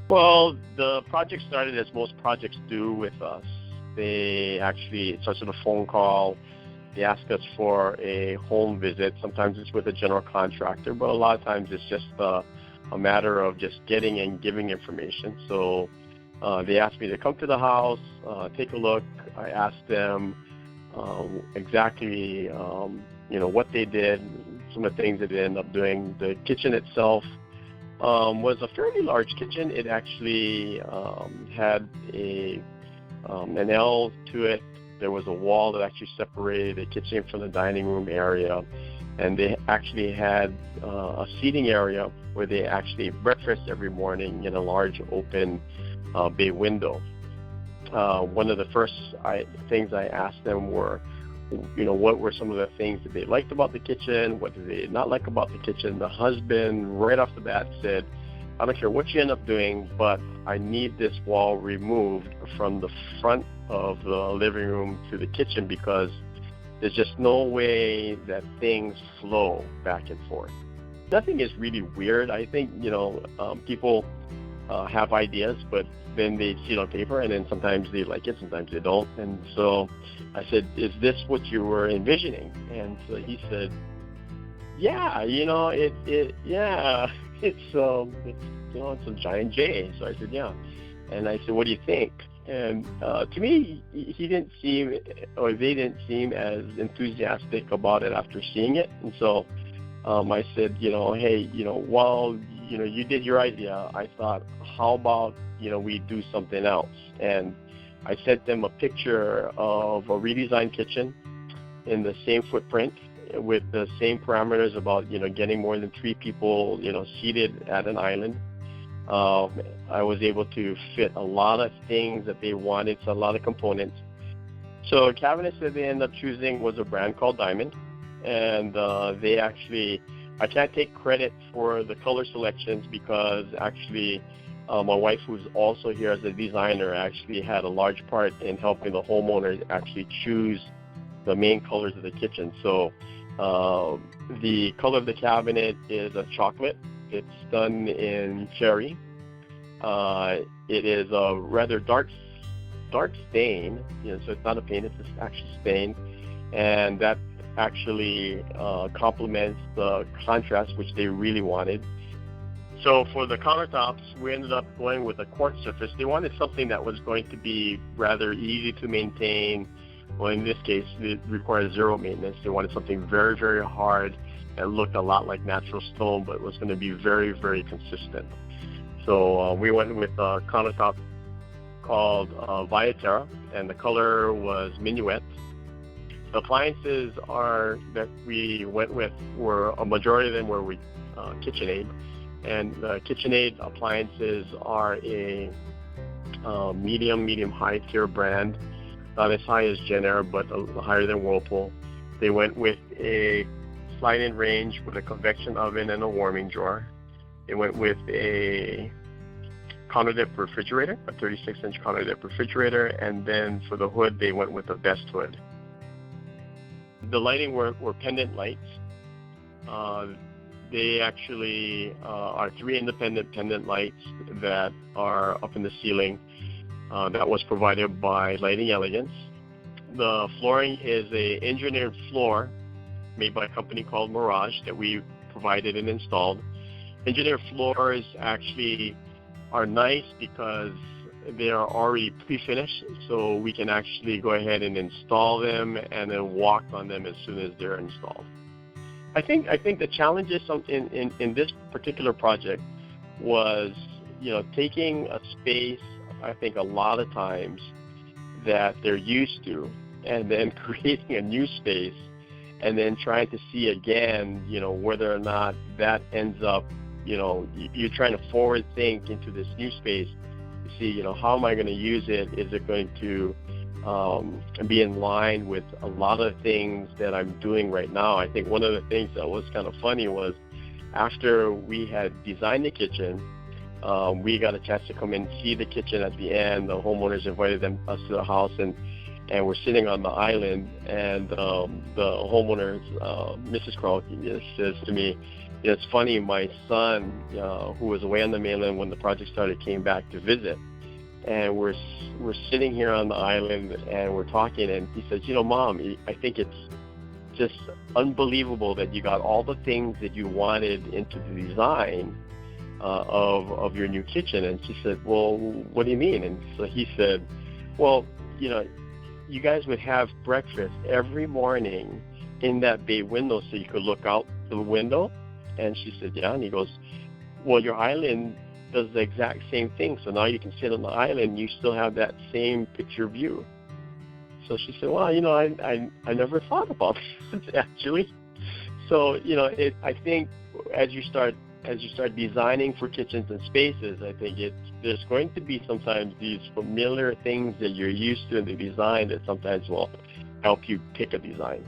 Well, the project started as most projects do with us. It starts with a phone call. They ask us for a home visit. Sometimes it's with a general contractor, but a lot of times it's just a matter of just getting and giving information. So they asked me to come to the house, take a look. I asked them exactly, what they did, some of the things that they ended up doing. The kitchen itself was a fairly large kitchen. It actually had an L to it. There was a wall that actually separated the kitchen from the dining room area, and they actually had a seating area where they actually ate breakfast every morning in a large open bay window. One of the first things I asked them were, what were some of the things that they liked about the kitchen? What did they not like about the kitchen? The husband, right off the bat, said, I don't care what you end up doing, but I need this wall removed from the front of the living room to the kitchen because there's just no way that things flow back and forth. Nothing is really weird. I think, people have ideas, but then they see it on paper, and then sometimes they like it, sometimes they don't. And so I said, is this what you were envisioning? And so he said, yeah, it's a giant J. So I said, yeah. And I said, what do you think? And to me, he didn't seem, or they didn't seem as enthusiastic about it after seeing it. And so I said, hey, while you did your idea, I thought, how about we do something else? And I sent them a picture of a redesigned kitchen in the same footprint with the same parameters about getting more than 3 people seated at an island. I was able to fit a lot of things that they wanted, so a lot of components. So cabinets that they ended up choosing was a brand called Diamond, and they actually, I can't take credit for the color selections because actually my wife, who's also here as a designer, actually had a large part in helping the homeowners actually choose the main colors of the kitchen. So the color of the cabinet is a chocolate. It's done in cherry. It is a rather dark stain, so it's not a paint, it's just actually stain, and that actually complements the contrast which they really wanted. So for the countertops, we ended up going with a quartz surface. They wanted something that was going to be rather easy to maintain. Well, in this case, it required zero maintenance. They wanted something very, very hard that looked a lot like natural stone, but was going to be very, very consistent. So we went with a countertop called Viatera, and the color was Minuet. The appliances that we went with were, a majority of them were with KitchenAid. And KitchenAid Appliances are a medium high tier brand, not as high as Jenner, but higher than Whirlpool. They went with a slide-in range with a convection oven and a warming drawer. They went with a counter-dip refrigerator, a 36-inch counter-dip refrigerator, and then for the hood, they went with a vest hood. The lighting were pendant lights. They actually are 3 independent pendant lights that are up in the ceiling. That was provided by Lighting Elegance. The flooring is an engineered floor made by a company called Mirage that we provided and installed. Engineered floors actually are nice because they are already pre-finished, so we can actually go ahead and install them and then walk on them as soon as they're installed. I think the challenges in this particular project was, taking a space, I think a lot of times that they're used to, and then creating a new space, and then trying to see again, whether or not that ends up, you're trying to forward think into this new space to see, how am I going to use it? Is it going to be in line with a lot of things that I'm doing right now? I think one of the things that was kind of funny was after we had designed the kitchen, we got a chance to come and see the kitchen at the end. The homeowners invited us to the house, and we're sitting on the island, and the homeowners, Mrs. Kroll, says to me, It's funny, my son, who was away on the mainland when the project started, came back to visit. And we're sitting here on the island, and we're talking, and he says, Mom, I think it's just unbelievable that you got all the things that you wanted into the design of your new kitchen. And she said, well, what do you mean? And so he said, well, you guys would have breakfast every morning in that bay window so you could look out the window. And she said, yeah. And he goes, well, your island does the exact same thing. So now you can sit on the island and you still have that same picture view. So she said, well, I never thought about that actually. So, I think as you start designing for kitchens and spaces, I think there's going to be sometimes these familiar things that you're used to in the design that sometimes will help you pick a design.